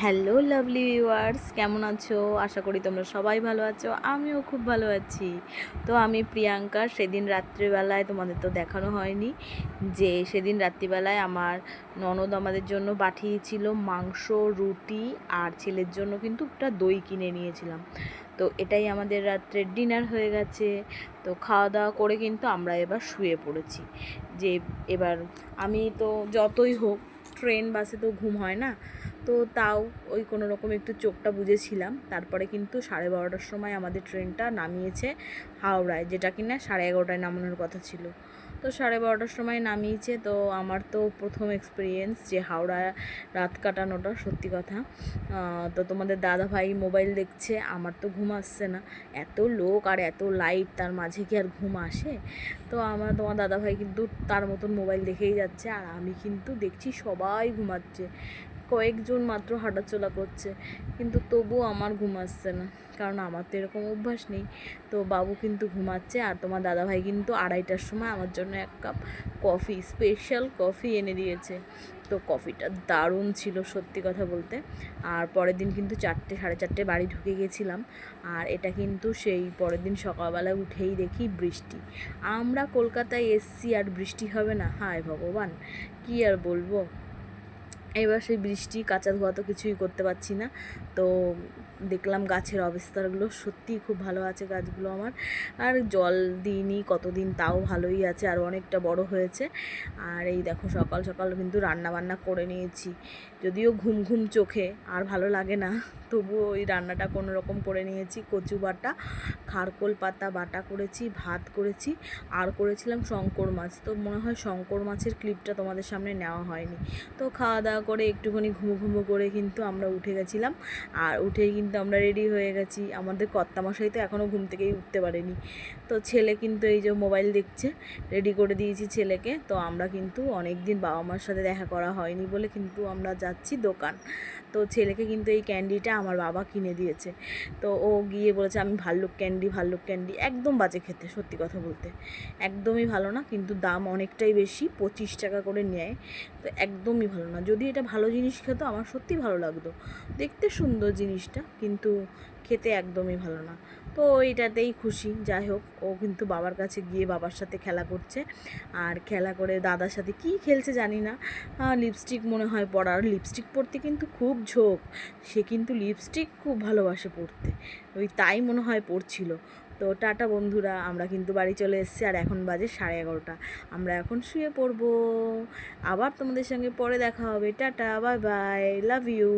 Hello lovely viewers, কেমন আছো? আশা করি তোমরা সবাই ভালো আছো। আমিও খুব ভালো আছি। তো আমি প্রিয়াঙ্কা। সেদিন রাত্রিবেলায় তোমাদের তো দেখানো হয়নি যে সেদিন রাত্রিবেলায় আমার ননদ আমাদের জন্য পাঠিয়েছিল মাংস, রুটি আর ছেলের জন্য কিন্তু একটা দই কিনে নিয়েছিলাম। তো এটাই আমাদের রাত্রের ডিনার হয়ে গেছে। তো খাওয়া দাওয়া করে কিন্তু আমরা এবার শুয়ে পড়েছি। যে এবার আমি তো যতই হোক ট্রেন বাসে তো ঘুম হয় না, তো তাও ওই কোনো রকম একটু চোখটা বুজেছিলাম। তারপরে কিন্তু 12:30টার সময় আমাদের ট্রেনটা নামিয়েছে হাওড়ায়, যেটা কিনা 11:30টায় নামানোর কথা ছিল। তো 12:30টার সময় নামিয়েছে। তো আমার তো প্রথম এক্সপিরিয়েন্স যে হাওড়ায় রাত কাটানোটা, সত্যি কথা। তো তোমাদের দাদা ভাই মোবাইল দেখছে, আমার তো ঘুম আসছে না। এত লোক আর এত লাইট, তার মাঝে কি আর ঘুম আসে? তো তোমার দাদা ভাই কিন্তু তার মতন মোবাইল দেখেই যাচ্ছে, আর আমি কিন্তু দেখছি সবাই ঘুমাচ্ছে, কয়েকজন মাত্র হাঁটাচলা করছে, কিন্তু তবুও আমার ঘুম আসছে না, কারণ আমার তো এরকম অভ্যাস নেই। তো বাবু কিন্তু ঘুমাচ্ছে, আর তোমার দাদাভাই কিন্তু 2:30টার সময় আমার জন্য 1 কাপ কফি, স্পেশাল কফি এনে দিয়েছে। তো কফিটা দারুণ ছিল সত্যি কথা বলতে। আর পরের দিন কিন্তু 4টে 4:30 বাড়ি ঢুকে গেছিলাম। আর এটা কিন্তু সেই পরের দিন সকালবেলা উঠেই দেখি বৃষ্টি। আমরা কলকাতায় এসছি আর বৃষ্টি হবে না? হায় ভগবান, কী আর বলবো। এবার সেই বৃষ্টি, কাঁচা ধোয়া তো কিছুই করতে পারছি না। তো দেখলাম গাছের অবস্থাগুলো সত্যিই খুব ভালো আছে গাছগুলো আমার। আর জল দিইনি কতদিন, তাও ভালোই আছে, আর অনেকটা বড় হয়েছে। আর এই দেখো সকাল সকাল কিন্তু রান্না বান্না করে নিয়েছি, যদিও ঘুম ঘুম চোখে আর ভালো লাগে না, তবুও ওই রান্নাটা কোনো রকম করে নিয়েছি। কচু বাটা, খারকোল পাতা বাটা করেছি, ভাত করেছি, আর করেছিলাম শঙ্কর মাছ। তো মনে হয় শঙ্কর মাছের ক্লিপটা তোমাদের সামনে নেওয়া হয়নি। তো খাওয়া দাওয়া করে একটুখানি ঘুমো ঘুমো করে কিন্তু আমরা উঠে গেছিলাম। আর উঠেই কিন্তু আমরা রেডি হয়ে গেছি। আমাদের কর্তামশাই তো এখনও ঘুম থেকেই উঠতে পারেনি। তো ছেলে কিন্তু এই যে মোবাইল দেখছে, রেডি করে দিয়েছি ছেলেকে। তো আমরা কিন্তু অনেক দিন বাবা মার সাথে দেখা করা হয়নি বলে কিন্তু আমরা যাচ্ছি দোকান। তো ছেলেকে কিন্তু এই ক্যান্ডিটা আমার বাবা কিনে দিয়েছে। তো ও গিয়ে বলেছে আমি ভাল্লুক ক্যান্ডি, ভাল্লুক ক্যান্ডি। একদম বাজে খেতে, সত্যি কথা বলতে একদমই ভালো না, কিন্তু দাম অনেকটাই বেশি, 25 টাকা করে নেয়। তো একদমই ভালো না। যদি এটা ভালো জিনিস খেত আমার সত্যি ভালো লাগতো, দেখতে সুন্দর জিনিসটা, কিন্তু খেতে একদমই ভালো না। তো এইটাতেই খুশি। যাই হোক, ও কিন্তু বাবার কাছে গিয়ে বাবার সাথে খেলা করছে, আর খেলা করে দাদার সাথে কি খেলছে জানি না। লিপস্টিক মনে হয় পরার, লিপস্টিক পরতে কিন্তু খুব ঝোঁক, সে কিন্তু লিপস্টিক খুব ভালোবাসে পরতে, ওই তাই মনে হয় পরছিল। তো টাটা বন্ধুরা, আমরা কিন্তু বাড়ি চলে এসেছি, আর এখন বাজে 11:30। আমরা এখন শুয়ে পড়বো। আবার তোমাদের সঙ্গে পরে দেখা হবে। Tata, bye bye, love you.